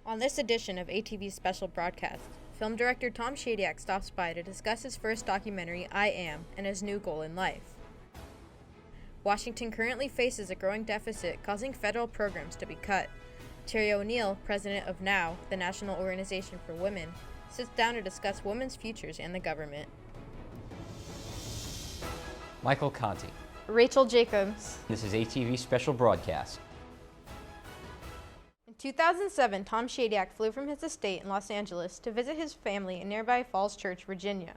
On this edition of ATV Special Broadcast, film director Tom Shadyac stops by to discuss his first documentary, I Am, and his new goal in life. Washington currently faces a growing deficit, causing federal programs to be cut. Terry O'Neill, president of NOW, the National Organization for Women, sits down to discuss women's futures and the government. Michael Conti. Rachel Jacobs. This is ATV Special Broadcast. In 2007, Tom Shadyac flew from his estate in Los Angeles to visit his family in nearby Falls Church, Virginia.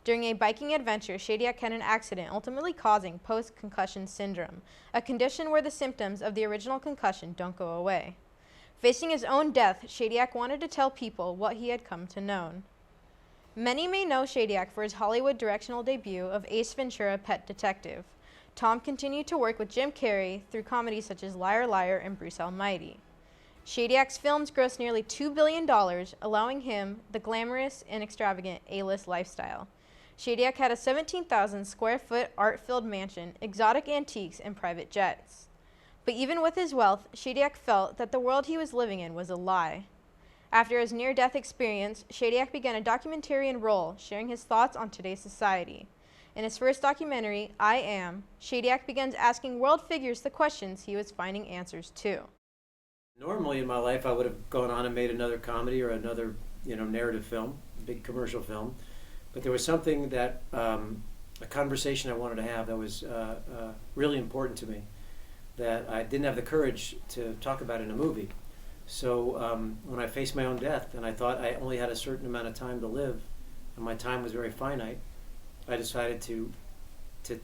During a biking adventure, Shadyac had an accident, ultimately causing post-concussion syndrome, a condition where the symptoms of the original concussion don't go away. Facing his own death, Shadyac wanted to tell people what he had come to know. Many may know Shadyac for his Hollywood directional debut of Ace Ventura: Pet Detective. Tom continued to work with Jim Carrey through comedies such as Liar Liar and Bruce Almighty. Shadyac's films grossed nearly $2 billion, allowing him the glamorous and extravagant A-list lifestyle. Shadyac had a 17,000 square foot art-filled mansion, exotic antiques, and private jets. But even with his wealth, Shadyac felt that the world he was living in was a lie. After his near-death experience, Shadyac began a documentarian role, sharing his thoughts on today's society. In his first documentary, I Am, Shadyac begins asking world figures the questions he was finding answers to. Normally in my life, I would have gone on and made another comedy or another, narrative film, big commercial film. But there was something that, a conversation I wanted to have that was really important to me, that I didn't have the courage to talk about in a movie. So when I faced my own death, and I thought I only had a certain amount of time to live, and my time was very finite, I decided to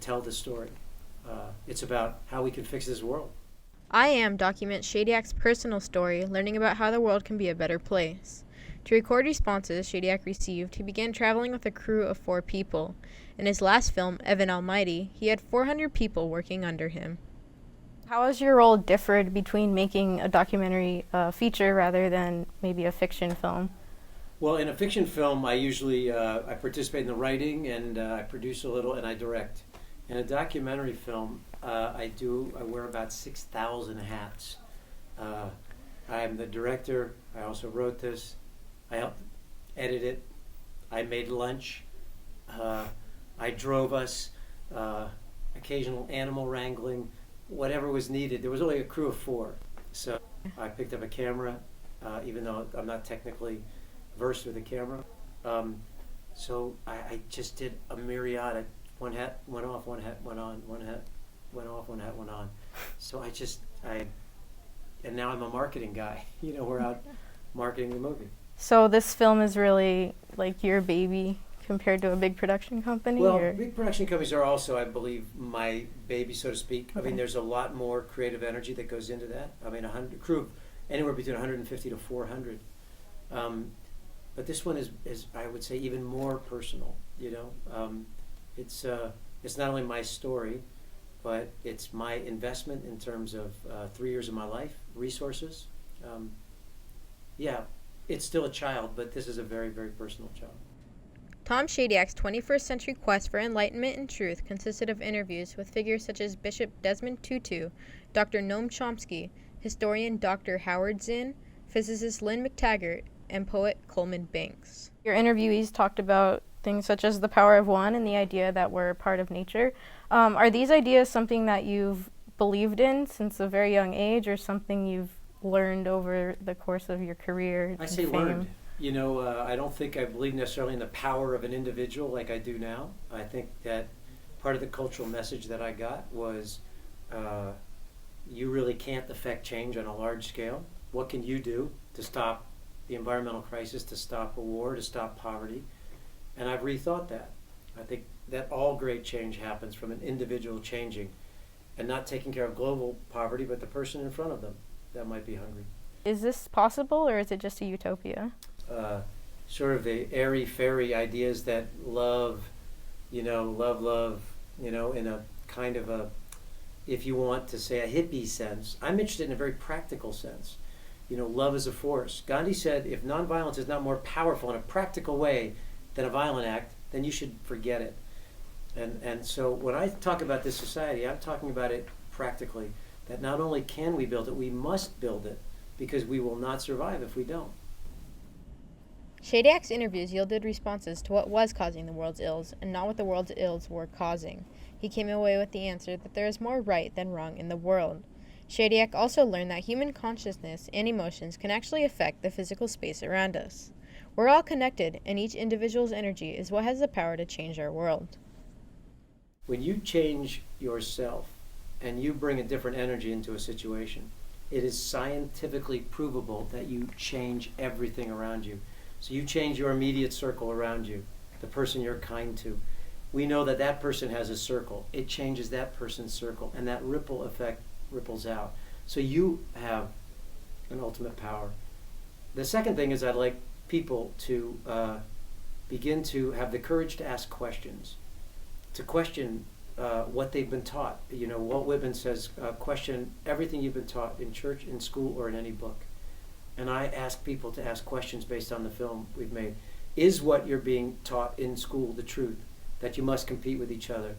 tell the story. It's about how we can fix this world. I Am documents Shadyac's personal story, learning about how the world can be a better place. To record responses Shadyac received, he began traveling with a crew of 4 people. In his last film, Evan Almighty, he had 400 people working under him. How has your role differed between making a documentary feature rather than maybe a fiction film? Well, in a fiction film, I usually I participate in the writing, and I produce a little, and I direct. In a documentary film, I wear about 6,000 hats. I'm the director. I also wrote this. I helped edit it. I made lunch. I drove us. Occasional animal wrangling, whatever was needed. There was only a crew of 4, so I picked up a camera, even though I'm not technically versed with a camera. So I just did a myriad. One hat went off, one hat went on, one hat went off, one hat went on. So and now I'm a marketing guy. We're out marketing the movie. So this film is really like your baby compared to a big production company? Well, big production companies are also, I believe, my baby, so to speak. Okay. I mean, there's a lot more creative energy that goes into that. I mean, a crew of anywhere between 150 to 400. But this one is, I would say, even more personal. It's not only my story, but it's my investment in terms of 3 years of my life, resources. It's still a child, but this is a very, very personal child. Tom Shadyac's 21st century quest for enlightenment and truth consisted of interviews with figures such as Bishop Desmond Tutu, Dr. Noam Chomsky, historian Dr. Howard Zinn, physicist Lynn McTaggart, and poet Coleman Banks. Your interviewees talked about things such as the power of one and the idea that we're part of nature. Are these ideas something that you've believed in since a very young age, or something you've learned over the course of your career? I say learned. I don't think I believe necessarily in the power of an individual like I do now. I think that part of the cultural message that I got was you really can't affect change on a large scale. What can you do to stop the environmental crisis, to stop a war, to stop poverty? And I've rethought that. I think that all great change happens from an individual changing and not taking care of global poverty, but the person in front of them that might be hungry. Is this possible, or is it just a utopia? Sort of the airy-fairy ideas that love, in a kind of a, if you want to say, a hippie sense. I'm interested in a very practical sense. Love is a force. Gandhi said, if nonviolence is not more powerful in a practical way than a violent act, then you should forget it. And so when I talk about this society, I'm talking about it practically, that not only can we build it, we must build it because we will not survive if we don't. Shadyac's interviews yielded responses to what was causing the world's ills, and not what the world's ills were causing. He came away with the answer that there is more right than wrong in the world. Shadyac also learned that human consciousness and emotions can actually affect the physical space around us. We're all connected, and each individual's energy is what has the power to change our world. When you change yourself and you bring a different energy into a situation, it is scientifically provable that you change everything around you. So you change your immediate circle around you, the person you're kind to. We know that that person has a circle. It changes that person's circle, and that ripple effect ripples out. So you have an ultimate power. The second thing is I'd like people to begin to have the courage to ask questions, to question what they've been taught. You know, Walt Whitman says, question everything you've been taught in church, in school, or in any book. And I ask people to ask questions based on the film we've made. Is what you're being taught in school the truth? That you must compete with each other?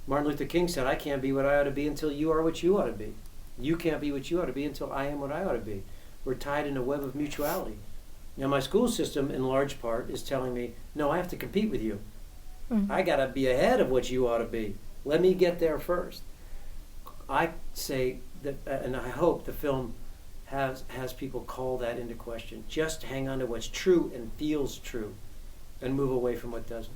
Martin Luther King said, I can't be what I ought to be until you are what you ought to be. You can't be what you ought to be until I am what I ought to be. We're tied in a web of mutuality. Now, my school system, in large part, is telling me, no, I have to compete with you. Mm-hmm. I got to be ahead of what you ought to be. Let me get there first. I say that, and I hope the film has people call that into question. Just hang on to what's true and feels true, and move away from what doesn't.